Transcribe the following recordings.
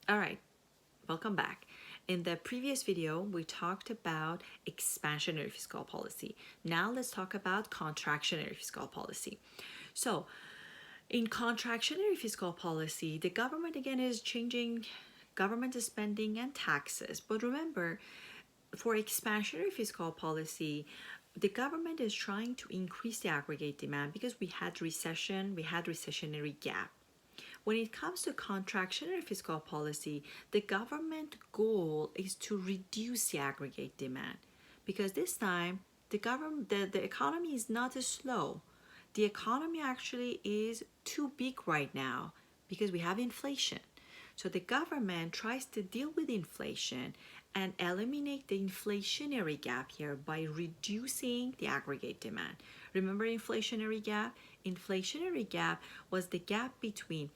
All right, welcome back. In the previous video, we talked about expansionary fiscal policy. Now let's talk about contractionary fiscal policy. So, in contractionary fiscal policy, the government again is changing government spending and taxes. But remember, for expansionary fiscal policy, the government is trying to increase the aggregate demand because we had recession, we had recessionary gap. When it comes to contractionary fiscal policy, the government goal is to reduce the aggregate demand because this time the economy is not as slow. The economy actually is too big right now because we have inflation. So the government tries to deal with inflation and eliminate the inflationary gap here by reducing the aggregate demand. Remember inflationary gap? Inflationary gap was the gap between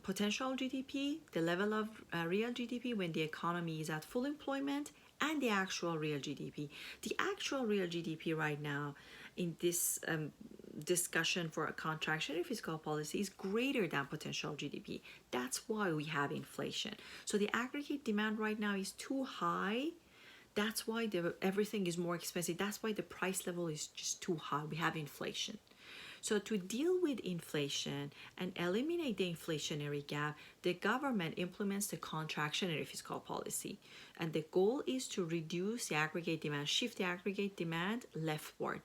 potential GDP, the level of real GDP when the economy is at full employment, and the actual real GDP. The actual real GDP right now in this discussion for a contractionary fiscal policy is greater than potential GDP. That's why we have inflation. So the aggregate demand right now is too high. That's why everything is more expensive. That's why the price level is just too high. We have inflation. So to deal with inflation and eliminate the inflationary gap, the government implements the contractionary fiscal policy. And the goal is to reduce the aggregate demand, shift the aggregate demand leftward.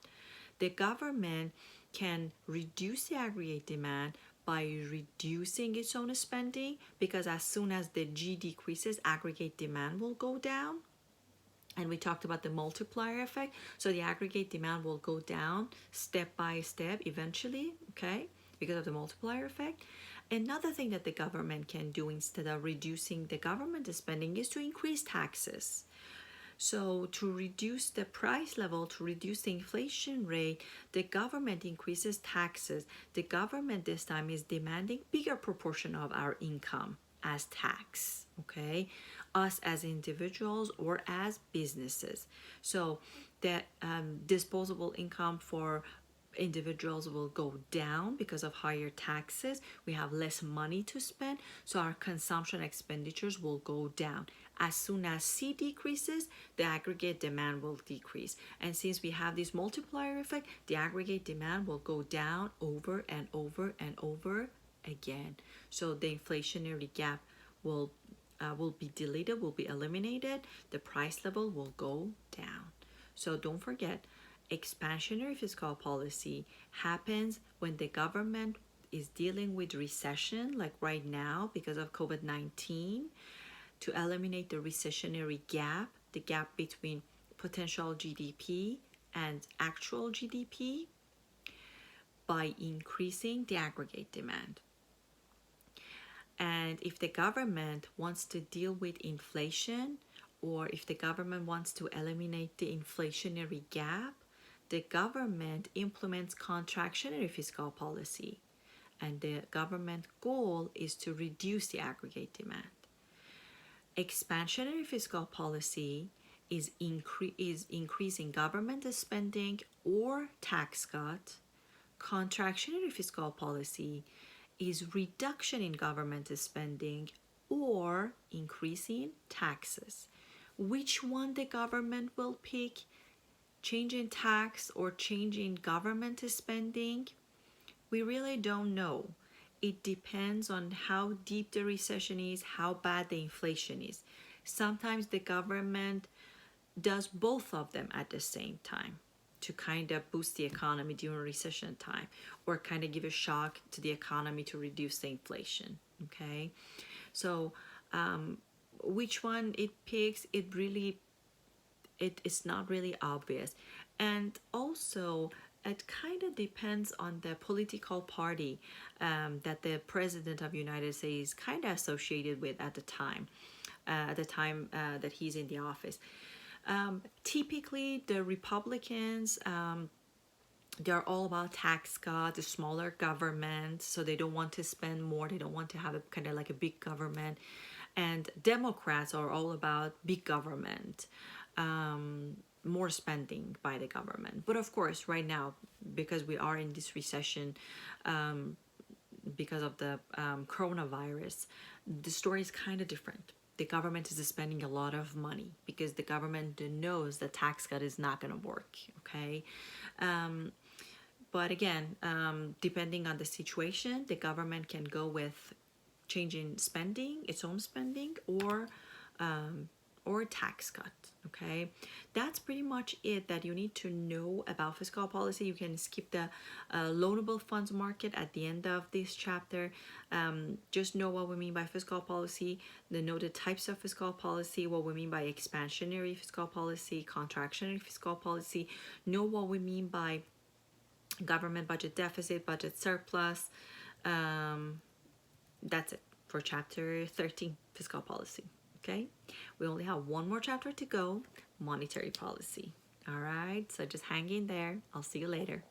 The government can reduce the aggregate demand by reducing its own spending because as soon as the G decreases, aggregate demand will go down. And we talked about the multiplier effect. So the aggregate demand will go down step by step eventually, okay, because of the multiplier effect. Another thing that the government can do instead of reducing the government spending is to increase taxes. So to reduce the price level, to reduce the inflation rate, the government increases taxes. The government this time is demanding bigger proportion of our income as tax, okay, us as individuals or as businesses. So the disposable income for individuals will go down because of higher taxes. We have less money to spend, so our consumption expenditures will go down. As soon as C decreases, the aggregate demand will decrease. And since we have this multiplier effect, the aggregate demand will go down over and over and over again. So the inflationary gap will be deleted, will be eliminated. The price level will go down. So don't forget, expansionary fiscal policy happens when the government is dealing with recession, like right now because of COVID-19, to eliminate the recessionary gap, the gap between potential GDP and actual GDP, by increasing the aggregate demand. And if the government wants to deal with inflation, or if the government wants to eliminate the inflationary gap, the government implements contractionary fiscal policy. And the government goal is to reduce the aggregate demand. Expansionary fiscal policy is increasing government spending or tax cut. Contractionary fiscal policy is reduction in government spending or increasing taxes. Which one the government will pick, change in tax or change in government spending, we really don't know. It depends on how deep the recession is, how bad the inflation is. Sometimes the government does both of them at the same time to kind of boost the economy during recession time, or kind of give a shock to the economy to reduce the inflation, okay? So which one it picks, it's not really obvious. And also it kind of depends on the political party that the president of the United States kind of associated with at the time that he's in the office. Typically the Republicans, they're all about tax cut, the smaller government, so they don't want to spend more, they don't want to have a kind of like a big government. And Democrats are all about big government, more spending by the government. But of course, right now, because we are in this recession, because of the coronavirus, the story is kind of different. The government is spending a lot of money because the government knows the tax cut is not going to work. Okay. But again, depending on the situation, the government can go with changing spending, its own spending, or tax cut. Okay, that's pretty much it that you need to know about fiscal policy. You can skip the loanable funds market at the end of this chapter. Just know what we mean by fiscal policy, know the types of fiscal policy, what we mean by expansionary fiscal policy, contractionary fiscal policy, know what we mean by government budget deficit, budget surplus. That's it for chapter 13, fiscal policy. Okay, we only have one more chapter to go, monetary policy. All right, so just hang in there. I'll see you later.